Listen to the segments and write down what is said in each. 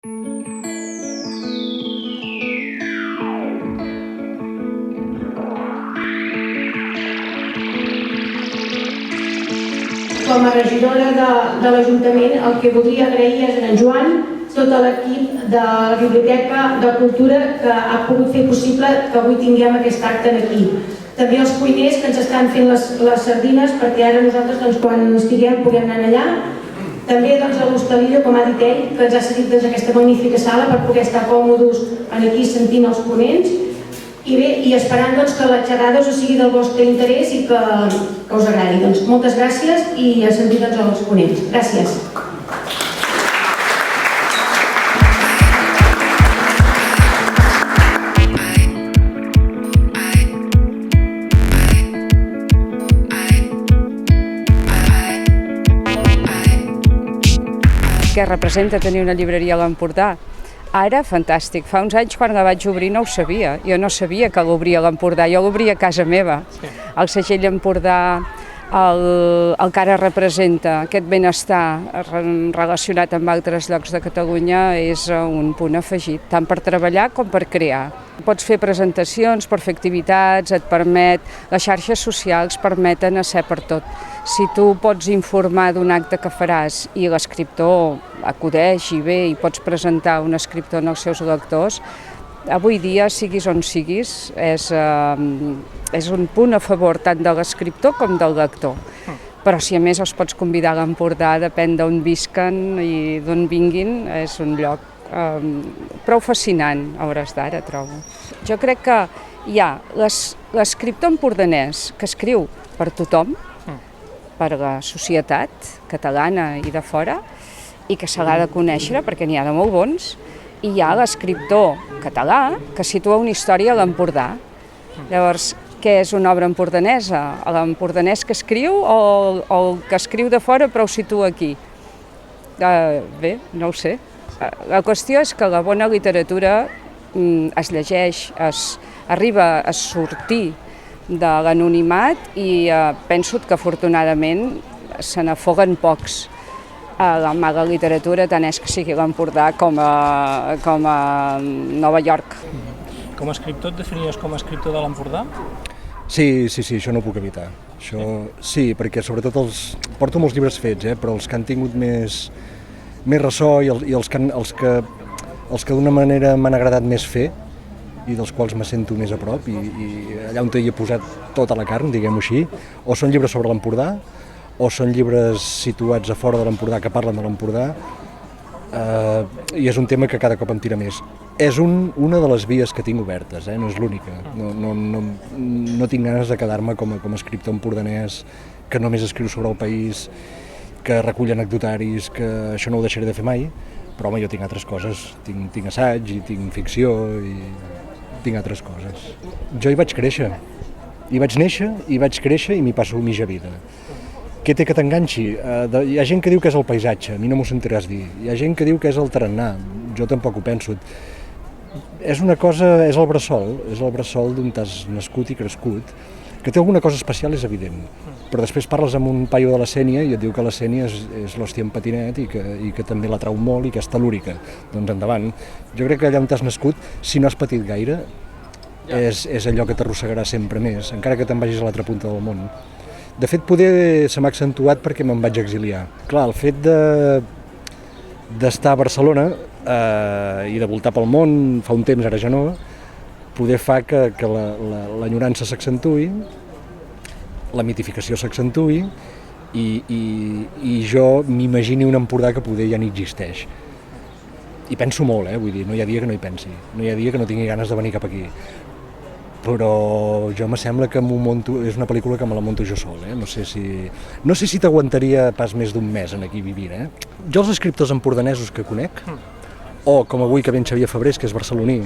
Com a regidora de l'Ajuntament, el que voldria agrair és a en Joan, tot l'equip de la Biblioteca de Cultura que ha pogut fer possible que avui tinguem aquest acte aquí. També els cuiners que ens estan fent les sardines perquè ara nosaltres quan estiguem puguem anar allà. També a l'Hostalillo, com ha dit ell, que ens ha cedit aquesta magnífica sala per poder estar còmodes aquí sentint els ponents. I bé, i esperant que la xerrada us sigui del vostre interès i que us agradi. Moltes gràcies i a sentir els ponents. Gràcies. Què representa tenir una llibreria a l'Empordà? Ara, fantàstic. Fa uns anys, quan la vaig obrir, no ho sabia. Jo no sabia que l'obria a l'Empordà, jo l'obria a casa meva. El segell Empordà, el que ara representa aquest benestar relacionat amb altres llocs de Catalunya és un punt afegit, tant per treballar com per crear. Pots fer presentacions, per fer activitats, et permet, les xarxes socials permeten ser per tot. Si tu pots informar d'un acte que faràs i l'escriptor acudeix i ve i pots presentar un escriptor als seus lectors, avui dia, siguis on siguis, és un punt a favor tant de l'escriptor com del lector. Però si a més els pots convidar a l'Empordà, depèn d'on visquen i d'on vinguin, és un lloc prou fascinant a hores d'ara, trobo. Jo crec que hi ha l'escriptor empordanès que escriu per tothom, per la societat catalana i de fora, i que se l'ha de conèixer perquè n'hi ha de molt bons, i hi ha l'escriptor català que situa una història a l'Empordà. Llavors, què és una obra empordanesa? L'empordanès que escriu o el que escriu de fora però ho situa aquí? Bé, no ho sé. La qüestió és que la bona literatura es llegeix, arriba a sortir de l'anonimat i penso que afortunadament se n'afoguen pocs. La mala literatura tant és que sigui l'Empordà com a Nova York. Com a escriptor et definies com a escriptor de l'Empordà? Sí, això no ho puc evitar. Sí, perquè sobretot porto molts llibres fets, però els que han tingut més ressò i els que d'una manera m'han agradat més fer i dels quals me sento més a prop i allà on hi he posat tota la carn, diguem-ho així, o són llibres sobre l'Empordà o són llibres situats a fora de l'Empordà que parlen de l'Empordà i és un tema que cada cop em tira més. És una de les vies que tinc obertes, no és l'única. No tinc ganes de quedar-me com a escriptor empordanès que només escriu sobre el país, que recull anecdotaris, que això no ho deixaré de fer mai, però home, jo tinc altres coses, tinc assaig i tinc ficció i tinc altres coses. Jo hi vaig créixer, hi vaig néixer, hi vaig créixer i m'hi passo mitja vida. Què té que t'enganxi? Hi ha gent que diu que és el paisatge, a mi no m'ho sentiràs dir. Hi ha gent que diu que és el tarannà, jo tampoc ho penso. És una cosa, és el bressol d'on t'has nascut i crescut, que té alguna cosa especial és evident, però després parles amb un paio de la Sénia i et diu que la Sénia és l'hòstia en patinet i que també l'atrau molt i que és telúrica. Doncs endavant. Jo crec que allà on t'has nascut, si no has patit gaire, és allò que t'arrossegarà sempre més, encara que te'n vagis a l'altra punta del món. De fet, poder se m'ha accentuat perquè me'n vaig exiliar. Clar, el fet d'estar a Barcelona i de voltar pel món, fa un temps, ara ja no, poder fa que l'enyorança s'accentui, la mitificació s'accentui i jo m'imagini un Empordà que poder ja ni existeix. I penso molt, vull dir, no hi ha dia que no hi pensi, no hi ha dia que no tingui ganes de venir cap aquí. Però jo me sembla que m'ho monto, és una pel·lícula que me la monto jo sol, no sé si t'aguantaria pas més d'un mes aquí vivint. Jo els escriptors empordanesos que conec, o com avui que ve en Xavier Fabrés, que és barceloní,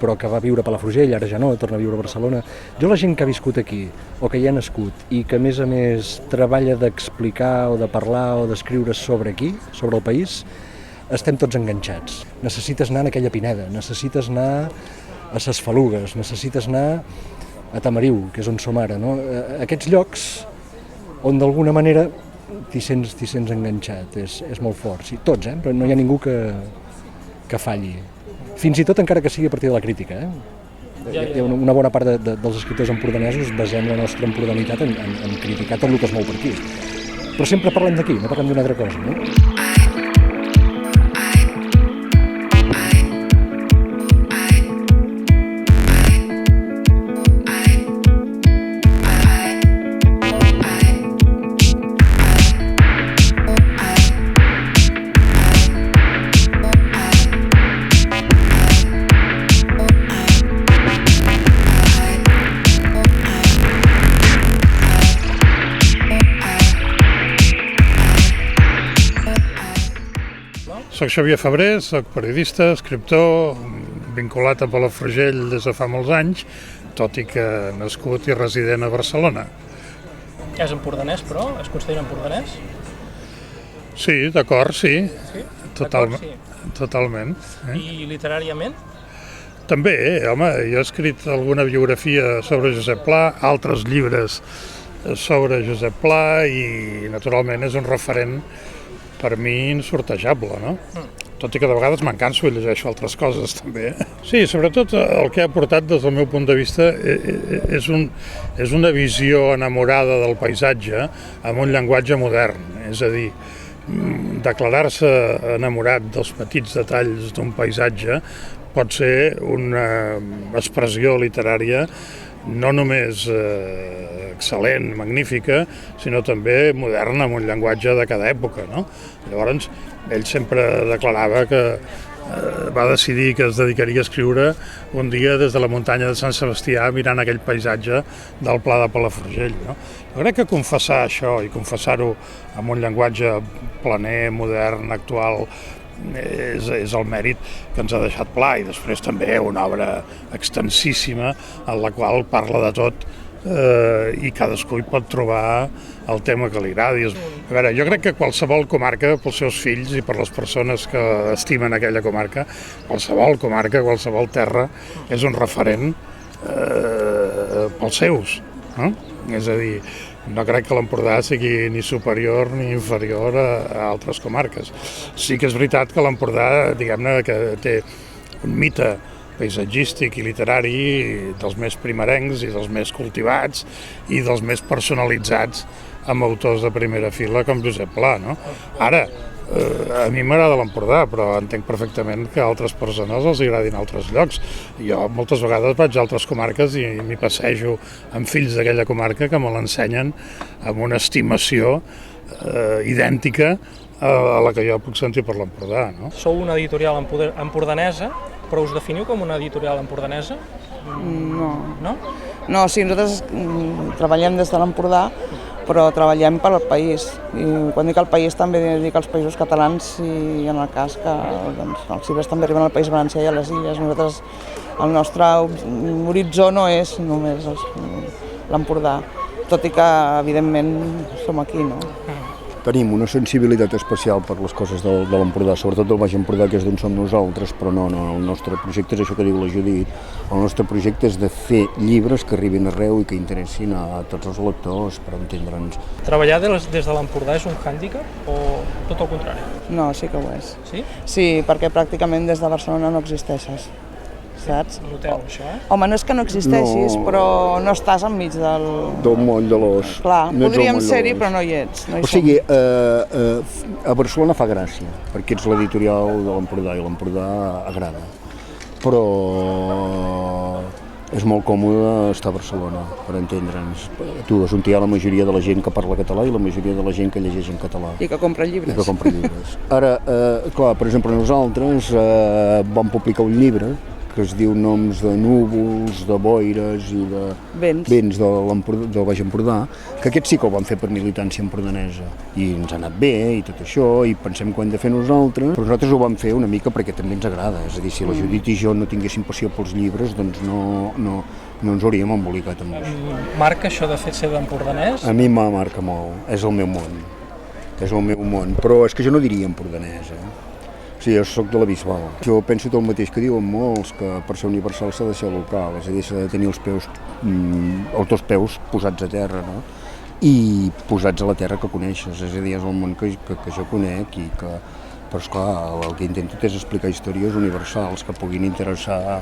però que va viure a Palafrugell, ara ja no, torna a viure a Barcelona. Jo la gent que ha viscut aquí, o que hi ha nascut, i que a més treballa d'explicar o de parlar o d'escriure sobre aquí, sobre el país, estem tots enganxats. Necessites anar a aquella Pineda, necessites anar a Ses Falugues, necessites anar a Tamariu, que és on som ara, no? Aquests llocs on d'alguna manera t'hi sents enganxat, és molt fort. Sí, tots, però no hi ha ningú que que falli. Fins i tot encara que sigui a partir de la crítica. Una bona part dels escriptors empordanesos basem la nostra empordanitat en criticar tot el que es mou per aquí. Però sempre parlem d'aquí, no parlem d'una altra cosa, no? Soc Xavier Febrer, soc periodista, escriptor, vinculat a Palafrugell des de fa molts anys, tot i que nascut i resident a Barcelona. És empordanès, però? Es considera empordanès? Sí, d'acord, sí. Sí? Totalment. D'acord, sí. Totalment. I literàriament? També, home, jo he escrit alguna biografia sobre Josep Pla, altres llibres sobre Josep Pla i, naturalment, és un referent per mi insortejable, no? Tot i que de vegades me'n canso i llegeixo altres coses, també. Sí, sobretot el que ha aportat des del meu punt de vista és una visió enamorada del paisatge amb un llenguatge modern, és a dir, declarar-se enamorat dels petits detalls d'un paisatge pot ser una expressió literària no només excel·lent, magnífica, sinó també moderna, amb un llenguatge de cada època, no? Llavors, ell sempre declarava que va decidir que es dedicaria a escriure un dia des de la muntanya de Sant Sebastià mirant aquell paisatge del Pla de Palafrugell, no? Jo crec que confessar això i confessar-ho amb un llenguatge planer, modern, actual, és el mèrit que ens ha deixat Pla, i després també una obra extensíssima en la qual parla de tot i cadascú hi pot trobar el tema que li agradi. A veure, jo crec que qualsevol comarca, pels seus fills i per les persones que estimen aquella comarca, qualsevol terra és un referent pels seus, no? És a dir, no crec que l'Empordà sigui ni superior ni inferior a altres comarques. Sí que és veritat que l'Empordà, diguem-ne, que té un mite paisatgístic i literari dels més primerencs i dels més cultivats i dels més personalitzats amb autors de primera fila com Josep Pla, no? Ara, a mi m'agrada l'Empordà, però entenc perfectament que a altres persones els agradin altres llocs. Jo moltes vegades vaig a altres comarques i m'hi passejo amb fills d'aquella comarca que me l'ensenyen amb una estimació idèntica a la que jo puc sentir per l'Empordà, no? Sou una editorial empordanesa, però us definiu com una editorial empordanesa? No. No? No, sí, nosaltres treballem des de l'Empordà, però treballem per al país. I quan dic el país també dic els països catalans i en el cas que doncs, els llibres també arriben al País Valencià i a les Illes. Nosaltres, el nostre horitzó no és només l'Empordà, tot i que evidentment som aquí, no? Tenim una sensibilitat especial per les coses de l'Empordà, sobretot del Baix Empordà, que és d'on som nosaltres, però no, el nostre projecte és això que diu la Judit. El nostre projecte és de fer llibres que arribin arreu i que interessin a tots els lectors, per entendre'ns. Treballar des de l'Empordà és un hàndicap o tot el contrari? No, sí que ho és. Sí? Sí, perquè pràcticament des de Barcelona no existeixes, saps? Noteu això, Home, no és que no existeixis, No. però no estàs enmig del Moll de l'os. Clar, No ets al podríem moll de ser-hi, l'os. però no hi ets. No hi O sigui, a Barcelona fa gràcia, perquè ets l'editorial de l'Empordà i l'Empordà agrada. Però és molt còmode estar a Barcelona, per entendre'ns. Tu, és on hi ha la majoria de la gent que parla català i la majoria de la gent que llegeix en català. I que compra I llibres. que compra llibres. Ara, clar, per exemple, nosaltres vam publicar un llibre que es diu Noms de núvols, de boires i de vents del Baix Empordà, que aquest sí que ho vam fer per militància empordanesa. I ens ha anat bé i tot això, i pensem que ho hem de fer nosaltres, però nosaltres ho vam fer una mica perquè també ens agrada. És a dir, si la Judit i jo no tinguéssim passió pels llibres, doncs no ens hauríem embolicat amb això. Marca això de ser d'empordanès? A mi me marca molt, és el meu món. És el meu món, però és que jo no diria empordanès, Sí, jo soc de la Bisbal. Jo penso tot el mateix que diuen molts, que per ser universal s'ha de ser local, és a dir, s'ha de tenir els dos peus posats a terra, no? I posats a la terra que coneixes, és a dir, és el món que jo conec i però esclar, el que intento és explicar històries universals que puguin interessar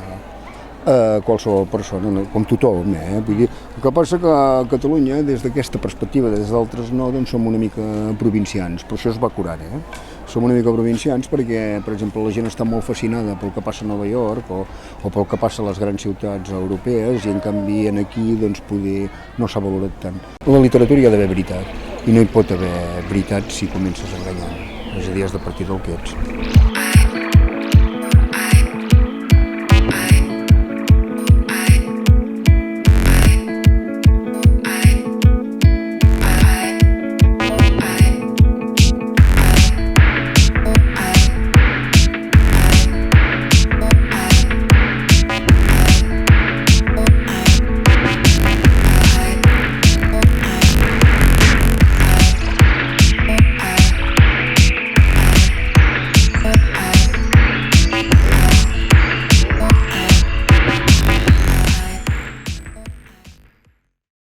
qualsevol persona, com tothom. Vull dir, el que passa que a Catalunya, des d'aquesta perspectiva, des d'altres no, doncs som una mica provincians, però això es va curant. Som una mica provincians perquè, per exemple, la gent està molt fascinada pel que passa a Nova York o pel que passa a les grans ciutats europees i en canvi aquí doncs, poder no s'ha valorat tant. A la literatura hi ha d'haver veritat i no hi pot haver veritat si comences enganyant, és a dir, has de partir del que ets.